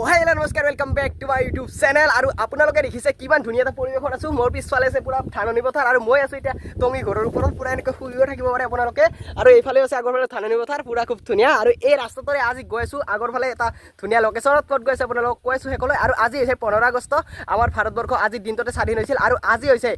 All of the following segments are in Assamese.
হেল্ল' নমস্কাৰ welcome back to my YouTube channel. আৰু আপোনালোকে দেখিছে কিমান ধুনীয়া এটা পৰিৱেশত আছোঁ। মোৰ পিছফালে আছে পুৰা ধাননি পথাৰ আৰু মই আছোঁ এতিয়া টঙি ঘৰৰ ওপৰত। পুৰা এনেকৈ শুইও থাকিব পাৰে আপোনালোকে। আৰু এইফালে আছে আগৰফালে ধাননি পথাৰ, পুৰা খুব ধুনীয়া। আৰু এই ৰাস্তাটোৰে আজি গৈ আছোঁ আগৰফালে এটা ধুনীয়া লোকেশ্যনত ক'ত গৈ আছে আপোনালোকক কৈ আছোঁ সকলোৱে। আৰু আজি হৈছে 15 আগষ্ট, আমাৰ ভাৰতবৰ্ষ আজিৰ দিনটোতে স্বাধীন হৈছিল। আৰু আজি হৈছে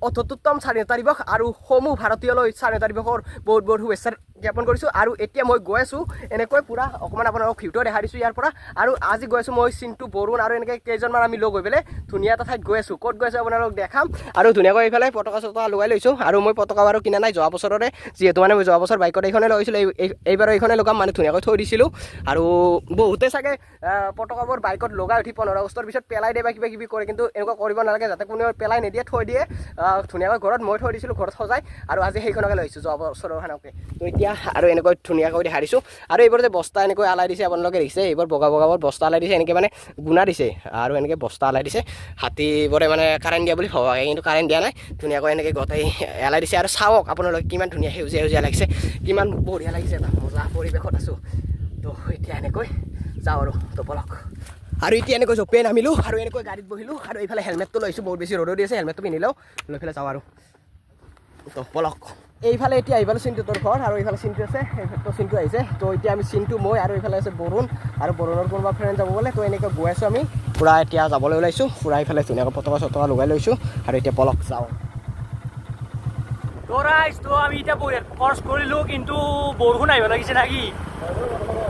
৭৮তম স্বাধীনতা দিৱস আৰু সমূহ ভাৰতীয়লৈ স্বাধীনতা দিৱসৰ বহুত বহুত শুভেচ্ছা জ্ঞাপন কৰিছোঁ। আৰু এতিয়া মই গৈ আছোঁ এনেকৈ পুৰা অকণমান আপোনালোকক ভিডিঅ' দেখাই দিছোঁ ইয়াৰ পৰা। আৰু আজি গৈ আছোঁ মই চিন্তু বৰুণ আৰু এনেকৈ কেইজনমান আমি লগ হৈ পেলাই ধুনীয়া এটা ঠাইত গৈ আছোঁ। ক'ত গৈ আছোঁ আপোনালোকক দেখাম। আৰু ধুনীয়াকৈ এইফালে পতাকা চতকা লগাই লৈছোঁ। আৰু মই পতাকা বাৰু কিনা নাই যোৱা বছৰৰে, যিহেতু মানে মই যোৱা বছৰ বাইকত এইখনে লগাইছিলোঁ, এইবাৰ এইখনে লগাম মানে ধুনীয়াকৈ থৈ দিছিলোঁ। আৰু বহুতে চাগে পতাকাবোৰ বাইকত লগাই উঠি 15 আগষ্টৰ পিছত পেলাই দিয়ে বা কিবা কিবি কৰে, কিন্তু এনেকুৱা কৰিব নালাগে, যাতে কোনেও পেলাই নিদিয়ে, থৈ দিয়ে ধুনীয়াকৈ ঘৰত। মই থৈ দিছিলোঁ ঘৰত সজাই, আৰু আজি সেইখনকে লৈছোঁ যোৱা বছৰৰ সেনেকৈ। তো এতিয়া আৰু এনেকৈ ধুনীয়াকৈ দেখাই দিছোঁ। আৰু এইবোৰ যে বস্তা এনেকৈ আলাই দিছে আপোনালোকে দেখিছে, এইবোৰ বগা বগাবোৰ বস্তা আলাই দিছে, এনেকৈ মানে গুণা দিছে আৰু এনেকৈ বস্তা আলাই দিছে। হাতীবোৰে মানে কাৰেণ্ট দিয়া বুলি ভাবা, কিন্তু কাৰেণ্ট দিয়া নাই, ধুনীয়াকৈ এনেকৈ গোটেই এলাই দিছে। আৰু চাওক আপোনালোকে কিমান ধুনীয়া সেউজীয়া সেউজীয়া লাগিছে, কিমান বঢ়িয়া লাগিছে, এটা মজা পৰিৱেশত আছোঁ। তো এতিয়া এনেকৈ যাওঁ আৰু উপলক। আৰু এতিয়া এনেকৈ জপিয়াই নামিলোঁ আৰু এনেকৈ গাড়ীত বহিলোঁ। আৰু এইফালে হেলমেটটো লৈছোঁ, বহুত বেছি ৰ'দো দি আছে, হেলমেটটো পিন্ধি লওঁ, লৈ পেলাই যাওঁ আৰু উপলক। এইফালে এতিয়া আহিবলৈ চিন্তুটোৰ ঘৰ, আৰু এইফালে চিন্তু আছে, এইফালে চিন্তু আহিছে। তো এতিয়া আমি চিন্তু, মই আৰু এইফালে আছে বৰুণ, আৰু বৰুণৰ কোনোবা ফ্ৰেণ্ড যাব বোলে। তো এনেকৈ গৈ আছোঁ আমি, পূৰা এতিয়া যাবলৈ ওলাইছোঁ। পূৰা এইফালে ধুনীয়াকৈ পতাকা চতকা লগাই লৈছোঁ আৰু এতিয়া পলক যাওঁ। তো আমি এতিয়া খৰচ কৰিলোঁ, কিন্তু বৰষুণ আহিব লাগিছে নাকি?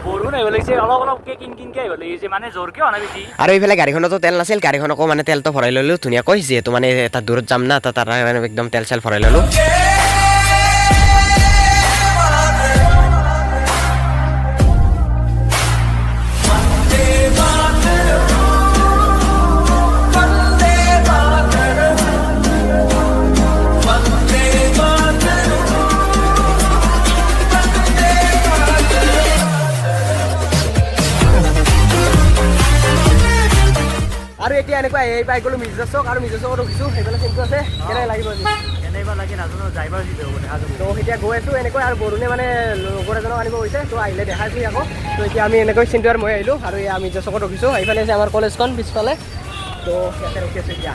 বৰষুণ আহিব লাগিছে, অলপ অলপকৈ কিনকিনকৈ আহিব লাগিছে, মানে জোৰকৈ হোৱা নাই বেছি। আৰু এইফালে গাড়ীখনতো তেল নাছিল, গাড়ীখনকো মানে তেলটো ভৰাই ল'লোঁ ধুনীয়াকৈ, যিহেতু মানে এটা দূৰত যাম না, তাৰ মানে একদম তেল চেল ভৰাই ল'লোঁ। আৰু এতিয়া এনেকুৱা এই পাই গ'লোঁ মিৰ্জা চক, আৰু মিৰ্জা চকত ৰখিছোঁ। সেইফালে চিন্তু আছে, কেনেকৈ লাগিব কেনেকুৱা লাগে নাজানো, ড্ৰাইভাৰ যি হ'ব দেখা যাব। তো এতিয়া গৈ আছোঁ এনেকৈ, আৰু বৰুণে মানে লগৰ এজনক আনিব গৈছে, তো আহিলে দেখাইছোঁ আকৌ। তো এতিয়া আমি এনেকৈ চিন্তু আৰু মই আহিলোঁ, আৰু এই মিৰ্জা চকত ৰখিছোঁ। এইফালে আছে আমাৰ কলেজখন পিছফালে, তো ইয়াতে ৰখি আছোঁ এতিয়া।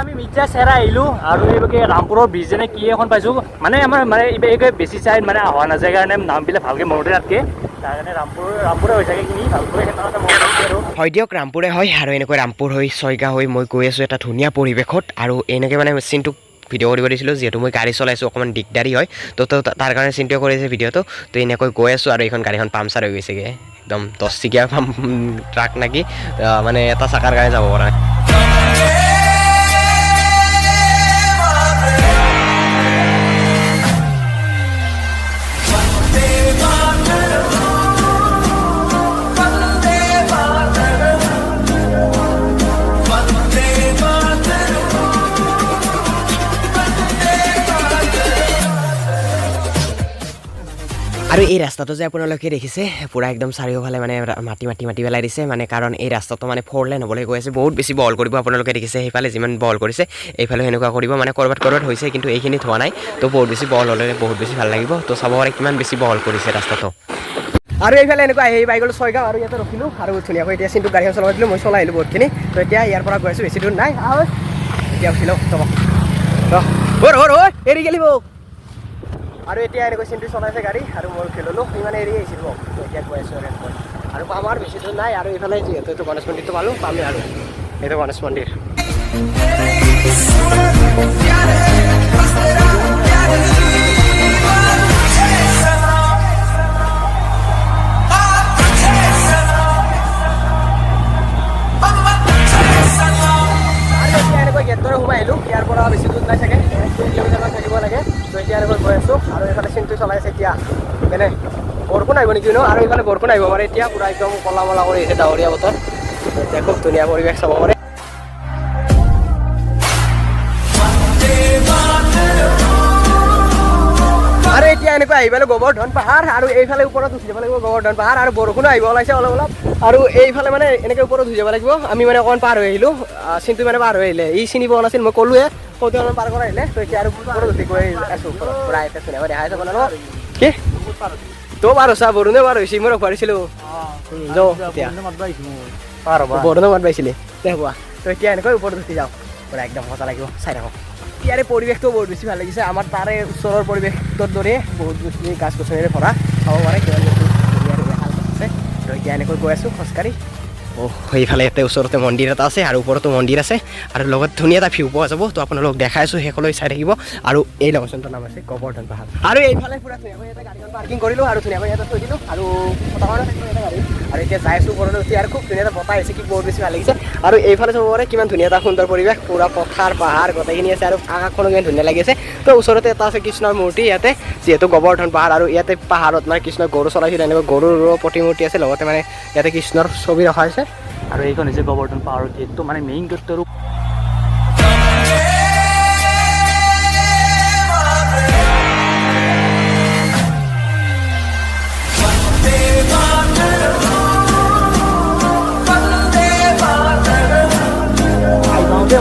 আমি মিৰ্জা চেৰা আহিলোঁ, আৰু এইভাগে ৰামপুৰৰ ব্ৰিজ যেনে কি এখন পাইছোঁ, মানে আমাৰ মানে এইবাৰ বেছি চাইড মানে অহা নাযায় কাৰণে নামবিলাক ভালকৈ মনতে নাথাকে, তাৰ কাৰণে ৰামপুৰে হৈ থাকে কিনি ভালকৈ সেইকাৰণে মনত আছে। আৰু হয় দিয়ক, ৰামপুৰে হয়। আৰু এনেকৈ ৰামপুৰ হৈ ছয়গাঁও হৈ মই গৈ আছোঁ এটা ধুনীয়া পৰিৱেশত। আৰু এনেকৈ মানে চিন্তুক ভিডিঅ' কৰিব দিছিলোঁ, যিহেতু মই গাড়ী চলাইছোঁ, অকণমান দিগদাৰী হয়, তো তাৰ কাৰণে চিন্তুৱে কৰিছে ভিডিঅ'টো। তো এনেকৈ গৈ আছোঁ, আৰু এইখন গাড়ীখন পামচাৰ হৈ গৈছেগৈ, একদম 10 চকীয়া ট্ৰাক নেকি, মানে এটা চাকাৰ কাৰণে যাব পৰা নাই। আৰু এই ৰাস্তাটো যে আপোনালোকে দেখিছে, পূৰা একদম চাৰিওফালে মানে মাটি পেলাই দিছে, মানে কাৰণ এই ৰাস্তাটো মানে 4 লেন হ'বলৈ গৈ আছে, বহুত বেছি বহল কৰিব। আপোনালোকে দেখিছে সেইফালে যিমান বহল কৰিছে, এইফালে সেনেকুৱা কৰিব, মানে ক'ৰবাত হৈছে, কিন্তু এইখিনিত হোৱা নাই। তো বহুত বেছি বহল হ'লে বহুত বেছি ভাল লাগিব। তো চাব পাৰে কিমান বেছি বহল কৰিছে ৰাস্তাটো। আৰু এইফালে এনেকুৱা আহি পাই গ'লোঁ ছয়গাঁও, আৰু ইয়াতে ৰখিলোঁ, আৰু ধুনীয়াকৈ এতিয়া চিন্তু গাড়ীখন চলাই দিলোঁ, মই চলাই আহিলোঁ বহুতখিনি। তো এতিয়া ইয়াৰ পৰা গৈ আছোঁ, বেছি দূৰ নাই, এতিয়া উঠিলোঁ এৰি গেলিব। আৰু এতিয়া এনেকৈ চিন্তু চলাইছে গাড়ী, আৰু মই উঠি ল'লোঁ, ইমানে এৰি আহিছিলোঁ। তো এতিয়া গৈ আছোঁ আৰু পাম আৰু বেছি দূৰ নাই। আৰু এইফালে যিহেতু এইটো গণেশ মন্দিৰটো পালোঁ, পামেই আৰু এইটো গণেশ মন্দিৰ। গেটৰে সোমাই আহিলোঁ, ইয়াৰ পৰা বেছি দূৰ নাই চাগে, 2 কিলোমিটাৰমান থাকিব লাগে। তো এতিয়া এনেকৈ গৈ আছোঁ, আৰু এইফালে চিন্তু চলাইছে এতিয়া। এনে বৰষুণ আহিব নেকি ন? আৰু এইফালে বৰষুণ আহিব পাৰে এতিয়া, পূৰা একদম ক'লা মলা কৰি আহিছে, ডাৱৰীয়া বতৰ। এতিয়া খুব ধুনীয়া পৰিৱেশ চাব পাৰে। আৰু এতিয়া এতিয়া এনেকৈ আহি পালোঁ গোবৰ্ধন পাহাৰ আৰু এইফালে ওপৰত উঠি যাব লাগিব গোবৰ্ধন পাহাৰ আৰু বৰষুণো আহিব ওলাইছে অলপ অলপ আৰু এইফালে মানে এনেকৈ ওপৰত উঠি যাব লাগিব আমি মানে অকণমান পাৰ হৈ আহিলোঁ চিন্তু মানে পাৰ হৈ আহিলে ই চিনি পোৱা নাছিল মই ক'লোৱে কওঁতে অলপ পাৰ কৰা আহিলে তো এতিয়া আৰু ওপৰত উঠি গৈ আছোঁ প্ৰায় এতিয়া ধুনীয়াকৈ দেখাই যাব ন কি তই পাৰ হৈছা বৰুণে পাৰ হৈছি মই ৰখবাৰিছিলোঁ বৰুণে মাত পাইছিলি দে হোৱা তো এতিয়া এনেকৈ ওপৰত উঠি যাওঁ পুৰা একদম মজা লাগিব চাই থাকক ইয়াৰে পৰিৱেশটো বহুত বেছি ভাল লাগিছে আমাৰ তাৰে ওচৰৰ পৰিৱেশটোৰ দৰে বহুত বেছি গাছ গছনিৰে ভৰা চাব পাৰে কিমান বেছি ধুনীয়া ধুনীয়া শাল আছে তো এতিয়া এনেকৈ গৈ আছোঁ খোজকাঢ়ি সেইফালে ইয়াতে ওচৰতে মন্দিৰ এটা আছে আৰু ওপৰতো মন্দিৰ আছে আৰু লগত ধুনীয়া এটা ভিউ পোৱা যাব তো আপোনালোক দেখাই আছোঁ শেষলৈ চাই থাকিব আৰু এই লোকেশ্যনটোৰ নাম আছে গোবৰ্ধন পাহাৰ আৰু এইফালে পুৰা ধুনীয়াকৈ ইয়াতে গাড়ীখন পাৰ্কিং কৰিলোঁ আৰু ধুনীয়াকৈ ইয়াতে থৈ দিলোঁ আৰু ফটাফট থাকিব এটা গাড়ী আৰু এতিয়া যাই আছোঁ ওপৰলৈ উঠি আৰু খুব ধুনীয়া এটা বতাহ আহিছে কি বহুত বেছি ভাল লাগিছে আৰু এইফালে চাব পাৰে কিমান ধুনীয়া এটা সুন্দৰ পৰিৱেশ পুৰা পথাৰ পাহাৰ গোটেইখিনি আছে আৰু আকাশখনো কিমান ধুনীয়া লাগিছে তো ওচৰতে এটা আছে কৃষ্ণৰ মূৰ্তি ইয়াতে যিহেতু গোবৰ্ধন পাহাৰ আৰু ইয়াতে পাহাৰত মানে কৃষ্ণই গৰু চলাইছিল এনেকুৱা গৰুৰো প্ৰতিমূৰ্তি আছে লগতে মানে ইয়াতে কৃষ্ণৰ ছবি ৰখা হৈছে আৰু এইখন হৈছে গোবৰ্ধন পাহাৰৰ গেটটো মানে মেইন গেটটো আৰু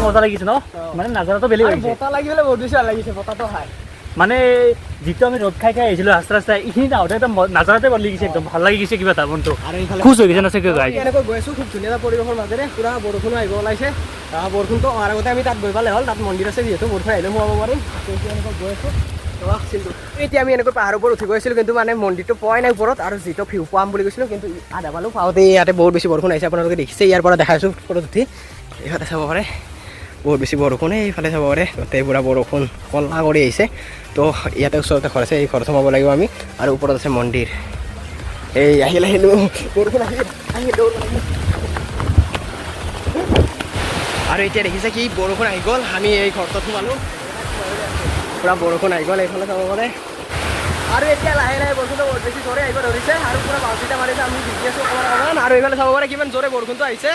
মজা লাগিছে ন মানে নাজাৰাটো বেলেগ হৈছে বতাহ লাগিলে বহুত বেছি ভাল লাগিছে বতাহটো খাই মানে যিটো আমি ৰ'দ খাই আহিছিলোঁ ৰাস্তা ৰাস্তাই এইখিনি যাওঁতে একদম নাজাৰাতে ভাল লাগিছে একদম ভাল লাগি গৈছে কিবা এটা মনটো খুচ হৈ গৈছে নাছে কিয় গাই এনেকৈ গৈ আছোঁ খুব ধুনীয়া এটা পৰিৱেশৰ মাজেৰে পুৰা বৰষুণো আহিব ওলাইছে বৰষুণটো অহাৰ আগতে আমি তাত গৈ পালে হ'ল তাত মন্দিৰ আছে যিহেতু বৰষুণ আহিলে সোমাব পাৰিম এনেকৈ গৈ আছোঁ এতিয়া আমি এনেকৈ পাহাৰৰ ওপৰত উঠি গৈছিলোঁ কিন্তু মানে মন্দিৰটো পোৱাই নাই ওপৰত আৰু যিটো ভিউ পাম বুলি কৈছিলোঁ কিন্তু আধা পালোঁ পাওঁতে ইয়াতে বহুত বেছি বৰষুণ আহিছে আপোনালোকে দেখিছে ইয়াৰ পৰা দেখাইছোঁ ওপৰত উঠি এইফালে চাব পাৰে বহুত বেছি বৰষুণ এইফালে চাব পাৰে গোটেই পুৰা বৰষুণ কলা কৰি আহিছে তো ইয়াতে ওচৰতে ঘৰ আছে এই ঘৰত সোমাব লাগিব আমি আৰু ওপৰত আছে মন্দিৰ এই আহিলোঁ বৰষুণ আহিলোঁ আৰু এতিয়া দেখিছে কি বৰষুণ আহি গ'ল আমি এই ঘৰটোত সোমালোঁ পুৰা বৰষুণ আহি গ'ল এইফালে চাব পাৰে আৰু এতিয়া লাহে লাহে বৰষুণটো বহুত বেছি জোৰে আহিব ধৰিছে আৰু পুৰা বাউচিটা মাৰিছে আমি ভিজি আছোঁ অকণমান আৰু এইফালে চাব পাৰে কিমান জোৰে বৰষুণটো আহিছে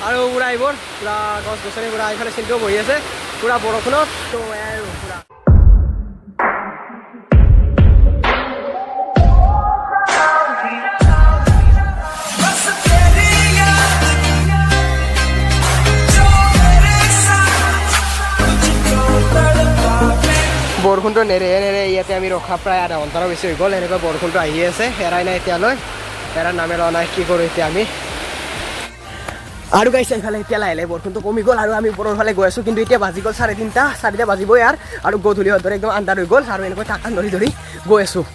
আৰু পুৰা এইবোৰ পুৰা গছ গছনি পুৰা এইফালে চিন্তাও বহি আছে পুৰা বৰষুণত তো পুৰা বৰষুণটো নেৰে ইয়াতে আমি ৰখা প্ৰায় আধা ঘণ্টাৰো বেছি হৈ গ'ল এনেকৈ বৰষুণটো আহি আছে এৰাই নাই এতিয়ালৈ এৰাৰ নামে লোৱা নাই কি কৰোঁ এতিয়া আমি আৰু গাইছে এইফালে এতিয়া লাহে লাহে বৰষুণটো কমি গ'ল আৰু আমি ওপৰৰ ফালে গৈ আছোঁ কিন্তু এতিয়া বাজি গ'ল 3:30 বাজিবই আৰু গধূলি হোৱাৰ দৰে একদম আন্ধাৰ হৈ গ'ল আৰু এনেকৈ টাকান ধৰি গৈ আছোঁ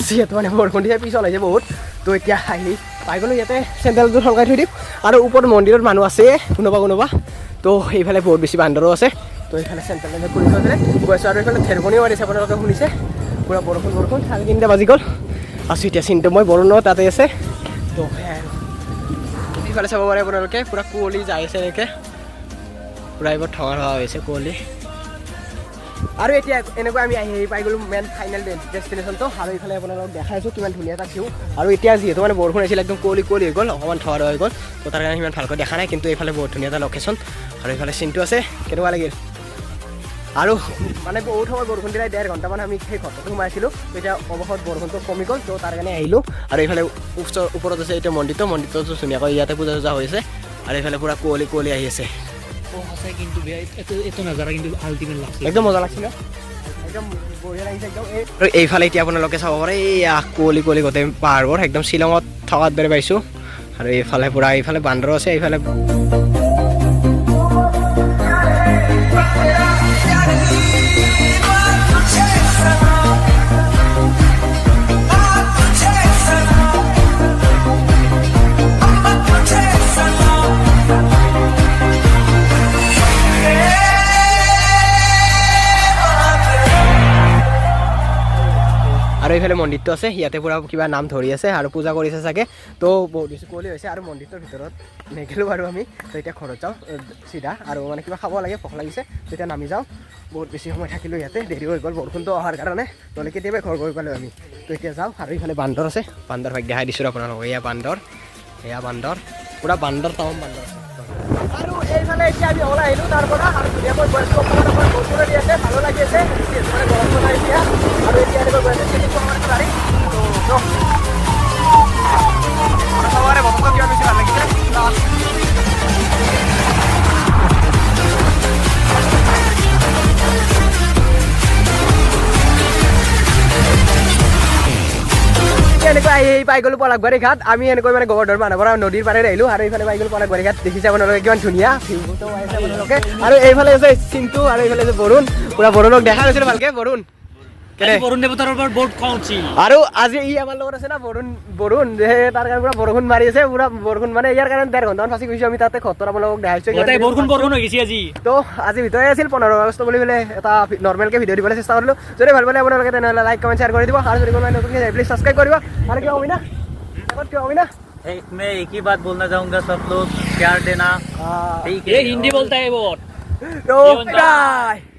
যিহেতু মানে বৰষুণ দিছে পিছল আহিছে বহুত তো এতিয়া আহি পাই গ'লোঁ ইয়াতে চেণ্ডেলযোৰ সলকাই থৈ দিম আৰু ওপৰত মন্দিৰত মানুহ আছে কোনোবা তো এইফালে বহুত বেছি বান্দৰো আছে তো এইফালে চেণ্টেল কৰি থৈ পেলাই গৈ আছোঁ আৰু এইফালে ঢেৰকনিও মাৰিছে আপোনালোকে শুনিছে পুৰা বৰষুণ 3:30 বাজি গ'ল আছোঁ এতিয়া চিন্তা মই বৰুণো তাতে আছে তো সেয়াই আৰু এইফালে চাব পাৰে আপোনালোকে পুৰা কুঁৱলী যাই আছে এনেকৈ পুৰা এইবোৰ ঠঙা হৈছে কুঁৱলী আৰু এতিয়া এনেকৈ আমি আহি পাই গ'লোঁ মেইন ফাইনেল ডেষ্টিনেশ্যনটো আৰু এইফালে আপোনালোকক দেখাইছোঁ কিমান ধুনীয়া এটা ভিউ আৰু এতিয়া যিহেতু মানে বৰষুণ আহিছিল একদম কুঁৱলী হৈ গ'ল অকণমান ঠৰা হৈ গ'ল তো তাৰ কাৰণে সিমান ভালকৈ দেখা নাই কিন্তু এইফালে বহুত ধুনীয়া এটা লোকেশ্যন আৰু এইফালে চিনটো আছে কেনেকুৱা লাগিল আৰু মানে বহুত সময় বৰষুণ দিলে 1.5 ঘণ্টামান আমি সেই ঘৰটো সোমাইছিলোঁ এতিয়া অৱশেষত বৰষুণটো কমি গ'ল তো তাৰ কাৰণে আহিলোঁ আৰু এইফালে ওপৰত আছে এতিয়া মন্দিৰটো ধুনীয়াকৈ ইয়াতে পূজা চূজা হৈছে আৰু এইফালে পুৰা কুঁৱলী আহি আছে কিন্তু এইটো নাজাৰা কিন্তু আল্টিমেট লাগছে একদম মজা লাগছে ন একদম বঢ়িয়া লাগিছে একদম আৰু এইফালে এতিয়া আপোনালোকে চাব পাৰে এই কুঁৱলী গোটেই পাহাৰবোৰ একদম শ্বিলঙত থকাত দৰে পাইছোঁ আৰু এইফালে পুৰা এইফালে বান্দৰ আছে এইফালে আৰু এইফালে মন্দিৰটো আছে ইয়াতে পুৰা কিবা নাম ধৰি আছে আৰু পূজা কৰিছে চাগে তো বহুত বেছি কুঁৱলী হৈছে আৰু মন্দিৰটোৰ ভিতৰত নেগেলোঁ বাৰু আমি তো এতিয়া ঘৰত যাওঁ চিধা আৰু মানে কিবা খাব লাগে ভোক লাগিছে তেতিয়া নামি যাওঁ বহুত বেছি সময় থাকিলোঁ ইয়াতে দেৰি হৈ গ'ল বৰষুণটো অহাৰ কাৰণে নহ'লে কেতিয়াবা ঘৰ গৈ পালোঁ আমি তো এতিয়া যাওঁ আৰু এইফালে বান্দৰ আছে বান্দৰ ভাগ দেখাই দিছোঁ আপোনালোকক এয়া বান্দৰ পুৰা বান্দৰ তামাম বান্দৰ আছে আৰু এইফালে এতিয়া আমি ওলাই আহিলোঁ তাৰ পৰা আৰু ধুনীয়াকৈ গৈছোঁ অকণমান বৰষুণ দি আছে ভালো লাগি আছে মানে গৰম বনাই দিয়া আৰু এতিয়া এনেকৈ গৈ আছে এই পাই গ'লো পলাকবাৰী ঘাট আমি এনেকৈ মানে গোবৰ্ধন মানুহৰ পৰা নদীৰ পাৰে আহিলোঁ আৰু এইফালে পাই গ'লো পলাকবাৰী ঘাট দেখিছে আপোনালোকে কিমান ধুনীয়া ভিউটো পাইছে আপোনালোকে আৰু এইফালে আছে চিন্তু আৰু এইফালে আছে বৰুণ পুৰা বৰুণক দেখা গৈছিল ভালকে বৰুণ বৰুণ দেৱতাৰ ওপৰত বহুত খং উঠিল আৰু আজি ই আমাৰ লগত আছে না বৰুণ তাৰ কাৰণে পুৰা বৰষুণ মাৰি আছে পুৰা বৰষুণ মানে ইয়াৰ কাৰণে 1.5 ঘণ্টামান ফাঁচি গৈছোঁ আমি তাতে ঘৰটো আপোনালোকক দেখাইছোঁ বৰষুণ হৈ গৈছে আজি তো আজি ভিতৰে আছিল 15 আগষ্ট বুলি পেলাই এটা নৰ্মেলকৈ ভিডিঅ' দিবলৈ চেষ্টা কৰিলোঁ যদি ভাল পালে আপোনালোকে তেনেহ'লে লাইক কমেণ্ট শ্বেয়াৰ কৰি দিব আৰু যদি কোনোবাই নতুনকৈ প্লিজ ছাবস্ক্ৰাইব কৰিব আৰু কিয় হবি না কিয় হবি না मैं एक ही बात बोलना चाहूंगा सब लोग प्यार देना ठीक है ये हिंदी बोलता है वो तो बाय